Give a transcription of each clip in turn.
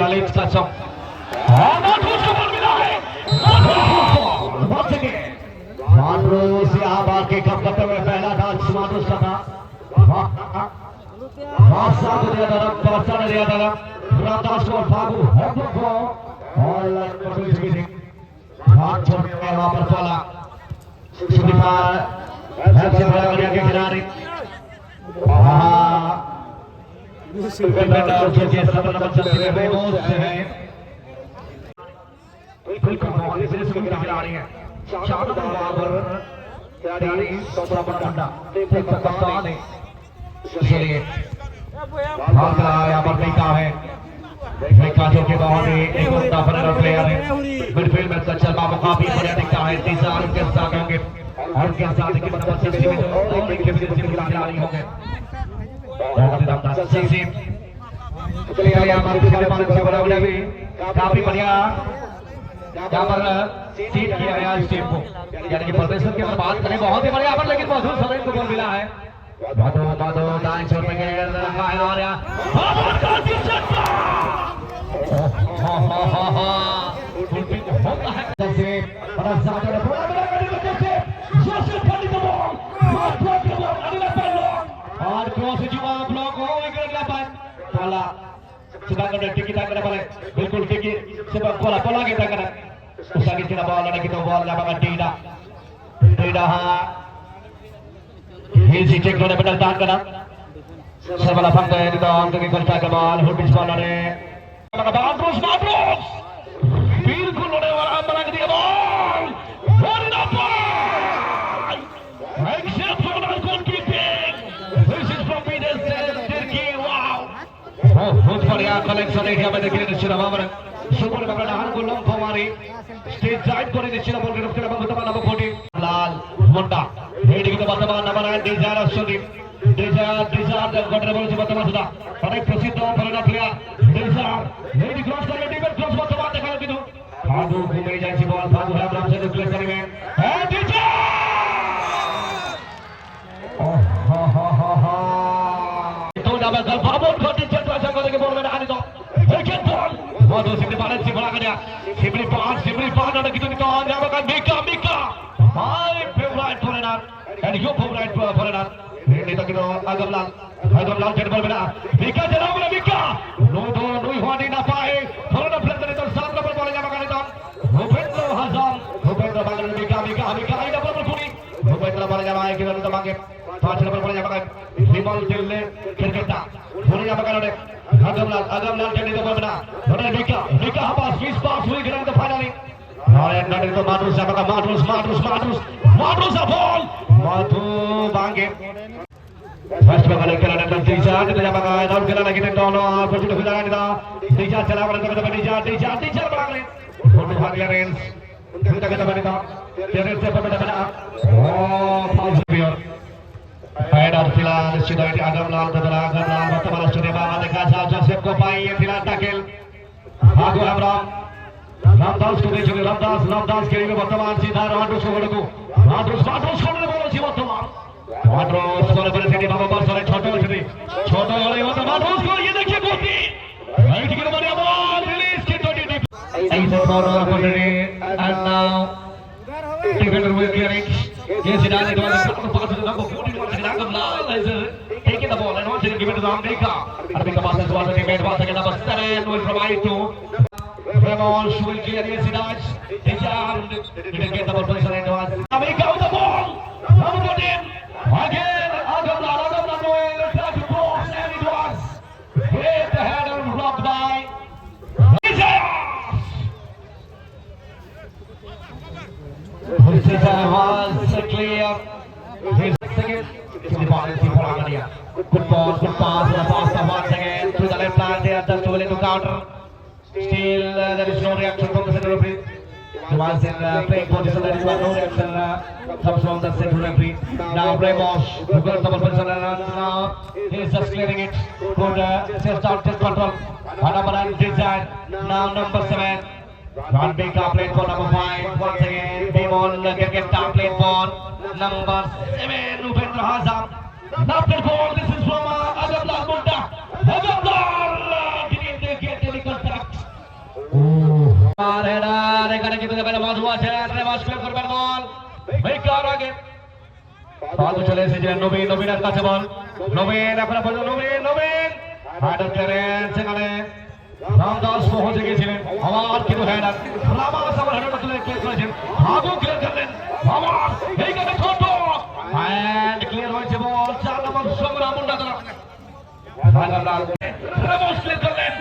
Khalid Kasam. Matrus को ball मिला है। Once again. Matrus यहाँ बार के कप करते हुए पहला डांस माट्रोस का था। साथ दिया था, बच्चा ने दिया था। रामदास को फागू हेड को और लाइन पर भी हाथ छोड़ने में वहां पर बोला। सुदीपार हेड से बड़ा बढ़िया के खिलाड़ी। के सफल नंबर 36 में बेमोज है। बिल्कुल बहुत सीरियस खिलाड़ी है। 4 नंबर पर खिलाड़ी सोपरा पंडा एक कप्तान है। चलिए भाग रहा है यहाँ पर टीका है। टीका जो कि बहुत ही एक उम्दा फॉरवर्ड प्लेयर है। मिडफील्ड में सच्चल बाबू काफी बढ़िया टीका है। तीसरा उनके साथ होंगे और उनके साथ के नंबर 6 में जो और एक खिलाड़ी होंगे। बहुत ही दमदार सीसी चलिए यहाँ पर के बराबर भी काफी बढ़िया यहाँ पर सीट किया गया इस टीम को। यानी कि प्रदर्शन की अगर बात करें बहुत ही बढ़िया पर, लेकिन मधुर समय को गोल मिला है। बादो दाएं छोर पे रखा है और बिल्कुल Easy take on a better target. Several fangay dito ang technical tackle ball. Hurbish ball na mga Matrus! Bilkul na wala ang malaki diya ball! What in the ball! Exceptional goalkeeping! This is from Peter Turkey. Wow! बहुत बढ़िया collection है यहाँ पे देखिए निश्चित हमारे super बगड़ा हाल को लंब हमारी स्टेज साइड को निश्चित बोल के रखते हैं बंदा नंबर 40 लाल मुंडा हेडिंग के बंदा नंबर 9 डिजायर सुदीप डिजायर द गटर बोल से बंदा सुदा और एक प्रसिद्ध फॉरवर्ड प्लेयर डिजायर हेडिंग क्रॉस कर डिबेट क्रॉस बंदा देखा कि तो फागू घूमे जाए बॉल फागू राम से डिक्लेयर करेंगे है डिजायर तो डबल गल फाबोट को टीचर तो ऐसा करके बॉल में डाल दो विकेट बॉल वो दो सिमरी पान से बड़ा गया सिमरी पान और कितनी तो आ जाएगा का मिका my favourite forward and your favourite forward नहीं तो कितो अगमलाल जेट बॉल में मिका चलाओ ना मिका नो होने ना पाए फॉरवर्ड प्लेयर तो 7 नंबर बॉल जाएगा तो भूपेंद्र बागल मिका आई डबल पूरी भूपेंद्र बॉल जाएगा कि तो मांगे 5 नंबर बॉल जाएगा विमल दिल्ले क्रिकेटा पूरी जाएगा ने अगमलाल जेट तो बॉल ना मिका पास 20 पास हुई गिरा तो फाइनली और एंड तो माट्रोस जाएगा माट्रोस अ बॉल माथू बांगे फर्स्ट बॉल के लाने तो तीसरा तो जाएगा डाउन के लाने के दोनों कुछ तो खिला नहीं था तीसरा चला बड़ा तो तीसरा बड़ा ले फोटो भाग लिया रेंस फिर तक तो बने था रेंस से बड़ा ओ फाउल प्लेयर पैडर फिलहाल सिद्धार्थ अगमलाल वर्तमान स्टूडियो में देखा साहब जोसेफ को पाई ये फिलहाल टैकल भागो रामदास को देखिए रामदास के लिए वर्तमान सीधा रामदास को बोलो जी वर्तमान माट्रोस को बड़े सिटी बाबा पर सारे छोटे वाले हो तो माट्रोस को ये देखिए गोटी राइट की बढ़िया बॉल रिलीज की 20 ऐसे for ordinary and now defender will clear ये सिद्धार्थ ने तो पास to number 41 Agamlal has taken the ball and wants to give it to Ambika. Ambika passes once again, number 7 will provide to Ramos will clear the Sidaj. Dijan didn't get the ball position and was Ambika with the ball. Number 14 again Agamlal will try to cross and it was hit the head and blocked by This was clear. His second to the ball is good pass once again to the left hand there, just willing to counter. Still there is no reaction from the center referee. He was in playing position, there is no reaction comes from the center referee. Now Ramos who got the position and now he is just clearing it. Good chest out, chest control. Number design. Now number 7. Ambika played for number 5. Once again Bimon Gagetta played for number 7. Upendra Hazam. After goal, this is from Agamlal Munda. Agamlal didn't get any contact. কাছে মধু আছে Remus clear করবেন বল maker আগে বাদু চলে এসেছিলেন নবীনের কাছে বল নবীন এখন পর্যন্ত নবীন হার্ডার ক্লিয়ারেন্স সেখানে রামদাস পৌঁছে গিয়েছিলেন আবার কিন্তু হেডার রামাদাস আবার হেডারটা তুলে ক্লিয়ার করেছেন ভাগু ক্লিয়ার করলেন আবার এই কাছে ছোট এন্ড ক্লিয়ার হয়েছে বল 4 নম্বর সংগ্রাম মুন্ডাতলা ভাগালাল রেমাস ক্লিয়ার করলেন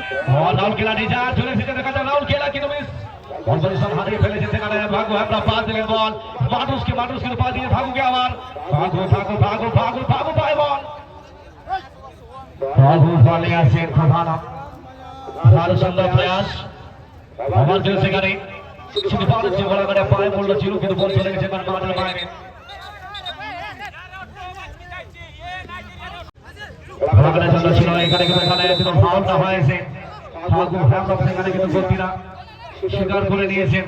রাউল খেলা নিজা চলে এসেছে দেখা যায় রাউল খেলা কিন্তু মিস বল পজিশন হারিয়ে ফেলেছে সেখানে ভাগু আমরা পাস দিলেন বল মানুষকে পা দিয়ে ভাগুকে আবার ভাগু পায় বল ভাগু বলে আসেন প্রধান ভালো সুন্দর প্রয়াস আমার জন্য সেখানে শুধু পারে যে বলা করে পায়ে পড়লো ছিল কিন্তু বল চলে গেছে তার মাঠের বাইরে ভাগনের জন্য ছিল এখানে কিন্তু ফাউলটা হয়েছে ভাগু হ্যামরক সেখানে কিন্তু গতিরা স্বীকার করে নিয়েছেন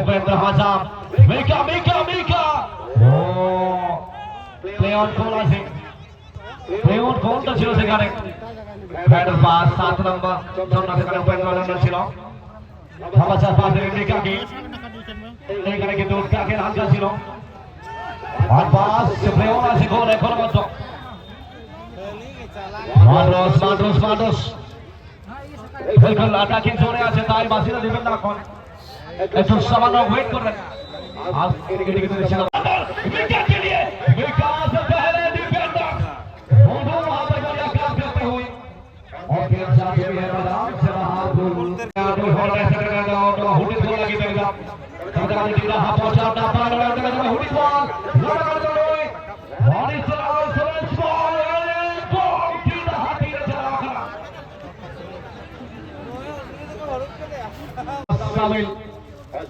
উপেন্দ্র হাসান মেকা ও প্লে অন গোল আছে প্লে অন গোলটা ছিল সেখানে ব্যাটার পাস 7 নম্বর জন্য সেখানে উপেন্দ্র হাসান ছিল হামাচার পাসে মেকাকে এখানে কিন্তু কাকে হালকা ছিল আর পাস প্লে অন আছে গোল এখন মত মাদ্রাস বিলকুল অ্যাটাকিং জোনে আছে তাই বাসিরা দিবেন না এখন একটু সামান্য ওয়েট করবেন आज एडिकेट के ছিল विकेट के लिए विकास पहले डिफेंडर दोनों वहां पर बढ़िया काम करते हुए और फिर साथ में है मैदान से बाहर गोल तो हो रहा है सेकंड राउंड तो हुडी गोल लगी देगा कदम दिला हां पहुंचा अपना पार लगा हुडी बॉल लगा कर दो और इस सरस बॉल बॉल सीधा हाथी ने चला खड़ा शामिल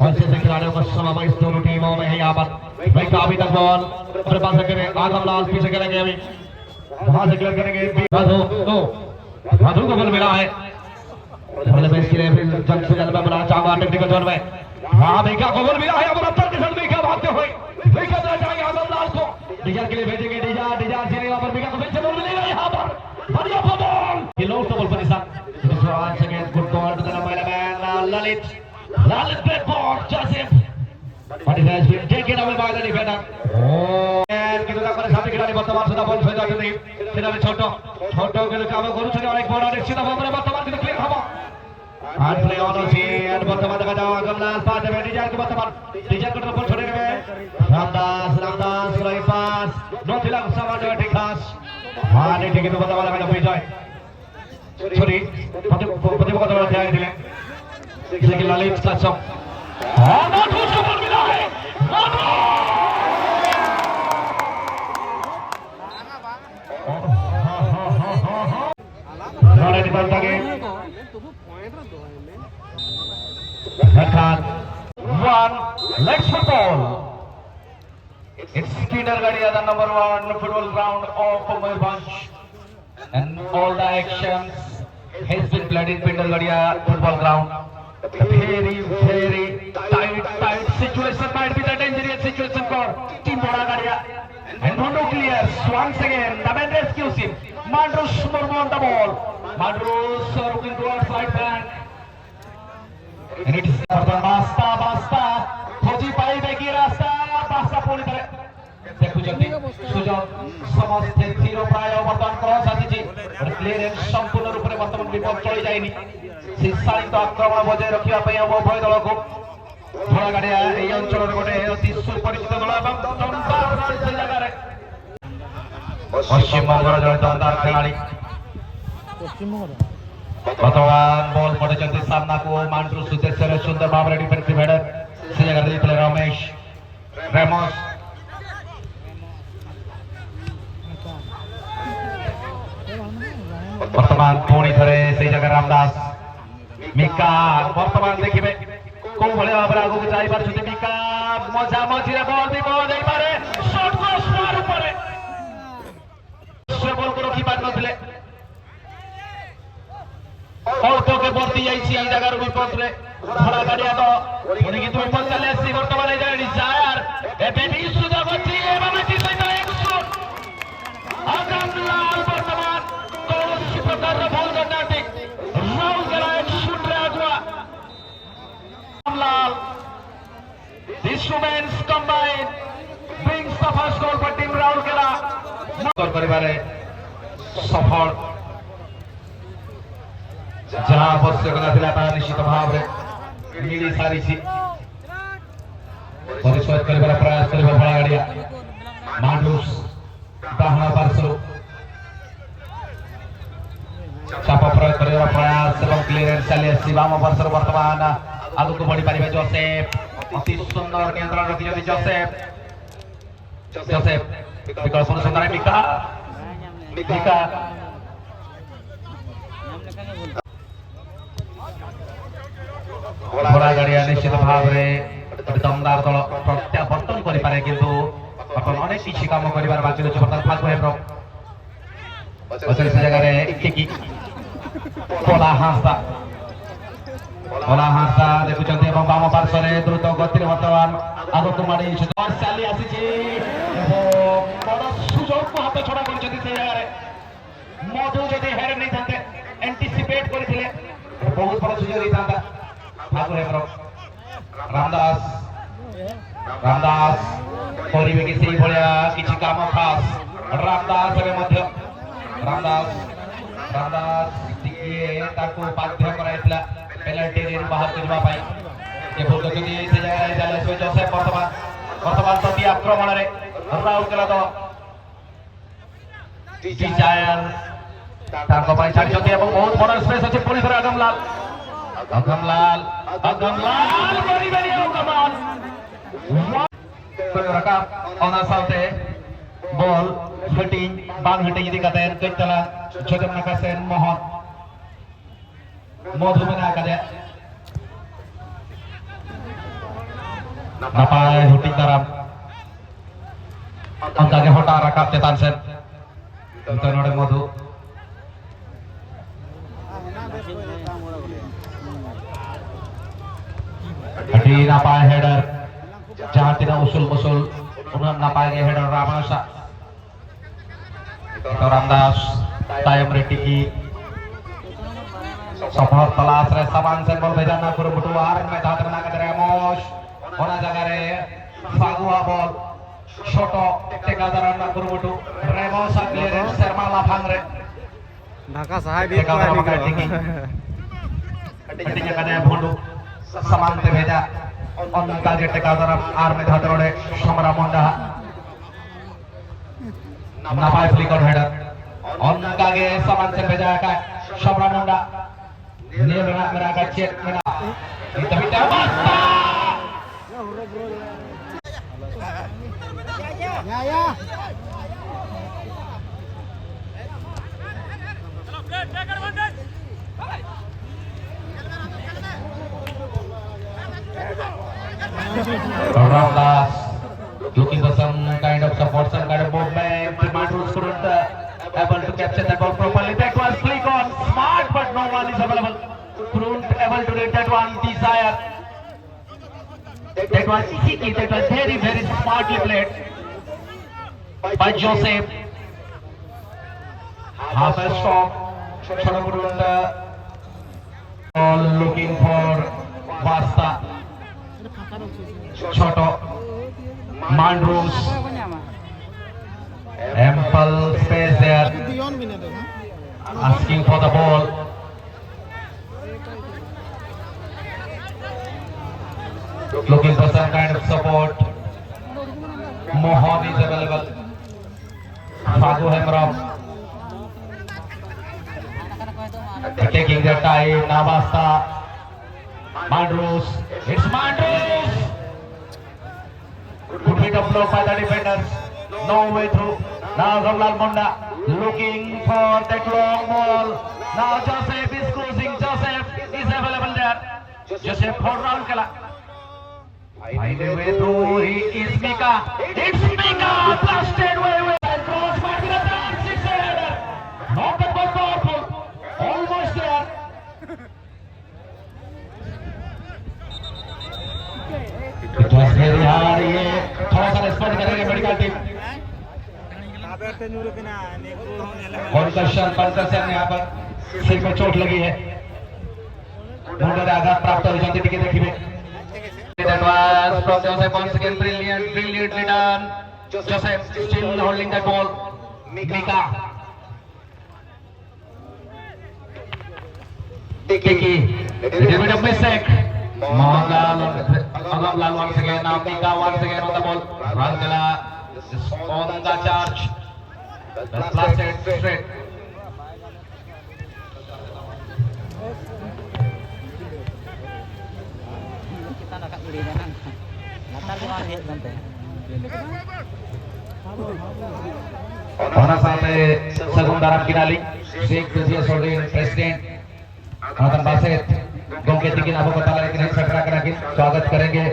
ऐसे से खिलाड़ियों का समावेश दोनों टीमों में है यहाँ पर भाई अभी तक बॉल अपने पास करें आगम लाल पीछे करेंगे अभी वहां से क्लियर करेंगे मधु को गोल मिला है पहले मैच के लिए फिर जंग से जल्द में बनाना चाहूंगा टेक्निकल जोन में हाँ बेका को गोल मिला है अब रफ्तार के साथ बेका भागते हुए बेका दे जाएंगे आगम लाल को डिजार के लिए भेजेंगे डिजार से यहाँ पर बेका को फिर से गोल मिलेगा यहाँ पर बढ़िया बॉल ये लो तो बॉल पर निशान second good ball to the man Lalit great ball Joseph but it has been taken away by the defender and কিন্তু তারপরে সামনে খেলাড়ি বর্তমান সুদা বল ফেলে যাচ্ছে সেটা ছোট কিন্তু কাম করছে অনেক বড় নিশ্চিত ভাবে বর্তমান কিন্তু ক্লিয়ার হবে আর প্লে অন আছে আর বর্তমান দেখা যাও আগমলাল পাস দেবে ডিজাইন বর্তমান ডিজাইন করে বল ছড়ে দেবে রামদাস রই পাস নথিলাম সামান্য ঠিক খাস মানে ঠিক কিন্তু বর্তমান দেখা যাবে বিজয় সরি প্রতিপক্ষ দল জায়গা দিলেন लेकिन ललित का सब माधु को गोल मिला है माधु निकल जाएंगे one let's football it's Kindergarten the number 1 football ground of Mayurbhanj and all the actions has been played in Kindergarten football ground. Very tight situation might be the dangerous situation for Team Boragaria and Mondo clears once again the man rescues him Mandrus Murmu on the ball Mandrus looking towards right hand and it is Basta Khoji pai beki rasta Basta puri tare দেখুଛନ୍ତି সুযোগ সমস্ত স্থির প্রায় অবদান cross আসছে clearance সম্পূর্ণ রূপে বর্তমান বিপদ চলে যায়নি শীর্ষায়িত আক্রমণ বজায় রক্ষা পাই উভয় দলকে ঘোড়াগাড়িয়া এই অঞ্চলের গোটে অতি সুপরিচিত দল এবং দমদার সেই জায়গায় পশ্চিমবঙ্গের জଣେ দমদার খেলাড়ি ବର୍ତ୍ତମାନ ବଲ୍ ପଠେଇଛନ୍ତି ସାମ୍ନାକୁ ମାଣ୍ଡ୍ରୁସ୍ ଉଦ୍ଦେଶ୍ୟରେ ସୁନ୍ଦର ଭାବରେ ଡିଫେନ୍ସିଭ ହେଡର ସେ ଜାଗାରେ ଦେଇଥିଲେ ରମେଶ ରେମସ୍ ବର୍ତ୍ତମାନ ପୁଣି ଥରେ ସେଇ ଜାଗାରେ ରାମଦାସ ମିକା ବର୍ତ୍ତମାନ ଦେଖିବେ କୋଉ ଭଳି ଭାବରେ ଆଗକୁ ଯାଇପାରୁଛନ୍ତି ମିକା ମଝା ମଝିରେ ବଲ୍ ବି ବଲ୍ ଯାଇପାରେ ସଟ୍ କ୍ରସ୍ ମାର ଉପରେ ସେ ବଲ୍କୁ ରଖି ପାରିନଥିଲେ ଅଳ୍ପକେ ବର୍ତ୍ତି ଯାଇଛି ଏଇ ଜାଗାରୁ ବିପଦରେ ଘୋଡ଼ା ଗାଡ଼ିଆ ତ ପୁଣି କିନ୍ତୁ ବିପଦ ଚାଲି ଆସିଛି ବର୍ତ୍ତମାନ ଏଇ ଜାଗାରେ ଡିଜାୟାର ଏବେ ବି ସୁଯୋଗ ଅଛି ଏବଂ ଏଠି ସହିତ ଏକ ସୁଟ୍ ଆଗାମ ଲାଲ ବର୍ତ୍ତମାନ କୌଣସି ପ୍ରକାରର ଭୁଲ କରିନାହାନ୍ତି ରାହୁଲ ଗେଲା ଏକ ସୁଟ୍ରେ ଆଗୁଆ ଲାଲ women's combined brings the first goal for team Raurkela. Score କରିବାରେ ସଫଳ ଯାହା ଆବଶ୍ୟକତା ଥିଲା ତାହା ନିଶ୍ଚିତ ଭାବରେ ମିଳି ସାରିଛି। ପରିଶୋଧ କରିବାର ପ୍ରୟାସ କରିବ ଭଳାଗାଡ଼ିଆ ମାଣ୍ଡୁସ ଡାହାଣ ପାର୍ଶ୍ୱରୁ ଚାପ ପ୍ରୟୋଗ କରିବାର ପ୍ରୟାସ ଏବଂ କ୍ଲିୟରେନ୍ସ ଚାଲି ଆସିଛି ବାମ ପାର୍ଶ୍ୱରୁ ବର୍ତ୍ତମାନ ଆଗକୁ ବଢି ପାରିବେ ଜୋସେଫ ଅତି ସୁନ୍ଦର ନିୟନ୍ତ୍ରଣ ରଖିଛନ୍ତି ଜୋସେଫ ବିକଳ୍ପ ସୁନ୍ଦର ମିକା ଭଳାଗାଡ଼ିଆ ନିଶ୍ଚିତ ଭାବରେ ଦମଦାର ଦଳ ପ୍ରତ୍ୟାବର୍ତ୍ତନ କରିପାରେ କିନ୍ତୁ ବର୍ତ୍ତମାନ ଅନେକ କିଛି କାମ କରିବାର ବାକି ରହିଛି। ବର୍ତ୍ତମାନ ଫାଗ ହେବ୍ର ସେ ଜାଗାରେ ପୋଲା ହାଁସା ଦେଖୁଛନ୍ତି ଏବଂ ବାମ ପାର୍ଶ୍ୱରେ ଦ୍ରୁତ ଗତିରେ ବର୍ତ୍ତମାନ ଆଗକୁ ମାଡ଼ି ଚାଲି ଆସିଛି ଏବଂ ବଡ଼ ସୁଯୋଗକୁ ହାତ ଛଡ଼ା କରିଛନ୍ତି ସେ ଜାଗାରେ। ମଧୁ ଯଦି ହେଡ୍ ନେଇଥାନ୍ତେ ଆଣ୍ଟିସିପେଟ୍ କରିଥିଲେ ବହୁତ ବଡ଼ ସୁଯୋଗ ହେଇଥାନ୍ତା। ଫାଗ ହେବ୍ର ରାମଦାସ କରିବେ କି ସେଇଭଳିଆ କିଛି କାମ ଖାସ୍ ରାମଦାସ ଏବେ ମଧ୍ୟ ରାମଦାସ ଟିକେ ତାକୁ ବାଧ୍ୟ କରାଯାଇଥିଲା ପେନାଲ୍ଟି ରେ ବାହାରକୁ ଯିବା ପାଇଁ। ସେ ଭୁଲ କରିଛନ୍ତି ସେ ଜାଗାରେ ଚାଲି ଆସିବେ ଜୋସେଫ ବର୍ତ୍ତମାନ ପ୍ରତି ଆକ୍ରମଣରେ ରାଉରକେଲା ଦଳ ଡିଜାୟାର ତାଙ୍କ ପାଇଁ ଛାଡ଼ିଛନ୍ତି ଏବଂ ବହୁତ ବଡ଼ ସ୍ପେସ୍ ଅଛି। ପୁଣି ଥରେ ଅଗମଲାଲ କରିବେନି ଆଉ କମାଲ ona saute ball hitting bang hitting idi katen ketala jodem nakasen mohon modhu mena kade napai hitting taram angkage hota rakap chetan sen node modhu hati napai header जहाँ tidak usul udah nampaknya header Ramanasa itu Ramdas tayam retiki सफल तलाश रे समान से बल भेजना गुरु बुटुआर में धात बना के रेमोश होना जगह रे फागुआ बॉल छोटो टेकादार ना गुरु बुटु रेमोश क्लियरेंस शर्मा लाफांग रे ढाका सहाय भी कटिंग कने भोंडू समान से भेजा उनका के टेकादार आर में धात रोडे समरा मोंडा नापाय फ्लिकर हेडर उनका के समान से भेजा का समरा मोंडा Nirna mereka cek mena. Kita bicara basta. Ya. Ramdas looking for some kind of support, some kind of movement. Matrus couldn't able to capture that ball properly. That was flick on, smart, but no one is available. Couldn't able to get that one. Desire. That was easy. That was very, very smartly played by Joseph. Half a stop. All looking for Basta. Choto. Mandrus. Ample space there. Asking for the ball. Looking for some kind of support. Mohan is available. Fagu Hemram taking the time. Navasta. Mandrus. It's Mandrus. Good hit of blow by the defenders. No way through. Now Ramlal Monda looking for that long ball. Now Joseph is cruising. Joseph is available there. Joseph for Raurkela. Find a way through. He is Mika. It's Mika. Blasted way. Cross back to the top. Six-header. Not that was powerful. Almost there. It was very hard. ये थोड़ा सा respond करेंगे medical team. कंकर्शन यहाँ पर सिर में चोट लगी है. मुंडे आघात प्राप्त हो जाती है. देखिए that was from Joseph once again. Brilliantly done. Joseph still holding that ball. Mika. Tiki. Little bit of mistake. Agamlal once again. Now Mika once again on the ball. Rangala is on the charge. That's blasted straight. Kita nak kat beli jangan. Latar semua hit nanti. Orang sampai segundaran kinali Sheikh Dudia Sordin President Nathan Basit Gongke Tikin Abu Kota lagi नहीं सकरा कराके स्वागत करेंगे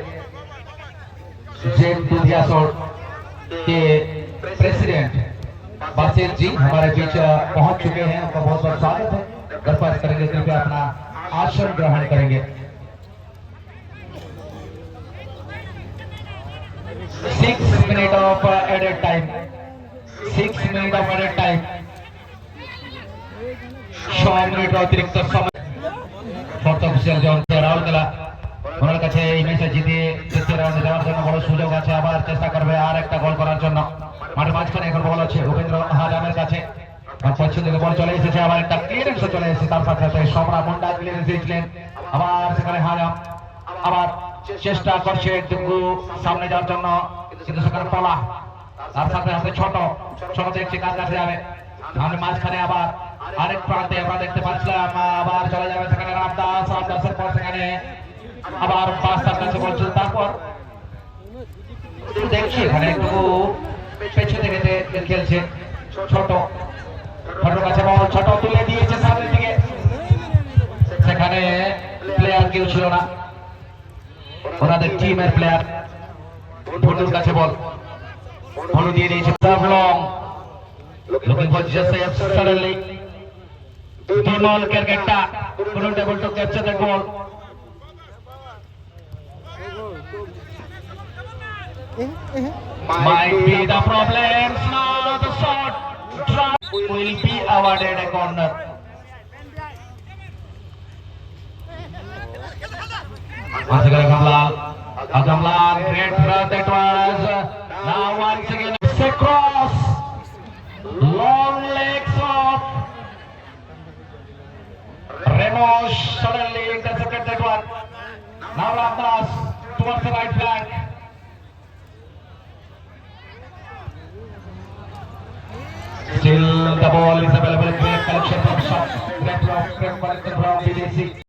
शेख दुधिया सोड के president Basit जी हमारे बीच पहुंच चुके हैं उनका बहुत बहुत स्वागत है दरख्वास्त करेंगे कृपया अपना आसन ग्रहण करेंगे 6 minutes of added time 6 minutes of added time 6 minutes অতিরিক্ত সময় ফোর্থ অফিসিয়াল জন রাউল খেলা ওনার কাছে এই ম্যাচে জিতে তৃতীয় রাউন্ডে যাওয়ার জন্য বড় সুযোগ আছে আবার চেষ্টা করবে আর একটা গোল করার জন্য মাঠের মাঝখানে এখন বল আছে উপেন্দ্র হাজামের কাছে পশ্চিম দিকে বল চলে এসেছে আবার একটা ক্লিয়ারেন্স চলে এসেছে তার সাথে সাথে সমরা মুন্ডা ক্লিয়ারেন্স দিয়েছিলেন আবার সেখানে হাজাম আবার চেষ্টা করছে ডুঙ্গু সামনে যাওয়ার জন্য কিন্তু সেখানে পলা তার সাথে সাথে ছোট দেখছি কার কাছে যাবে আমরা মাঝখানে আবার আরেক প্রান্তে আমরা দেখতে পাচ্ছিলাম আবার চলে যাবে সেখানে রামদাসের পর সেখানে আবার পাঁচটার কাছে বলছে তারপর দেখছি এখানে একটু পেছনে থেকে খেলছে ছোট কাছে বল ছোট তুলে দিয়েছে সামনের দিকে সেখানে প্লেয়ার কেউ ছিল না ওনাদের টিমের প্লেয়ার ভুটুর কাছে বল ভুটু দিয়ে দিয়েছে long looking for Joseph suddenly Timol Kergetta couldn't able to capture that ball might be the problems now the shot drop will be awarded a corner once again Agamlal great throw that was now once again it's a cross long legs off Ramos suddenly intercepted that one now Ramdas towards the right flank still the ball is available in collection from shot left from BDC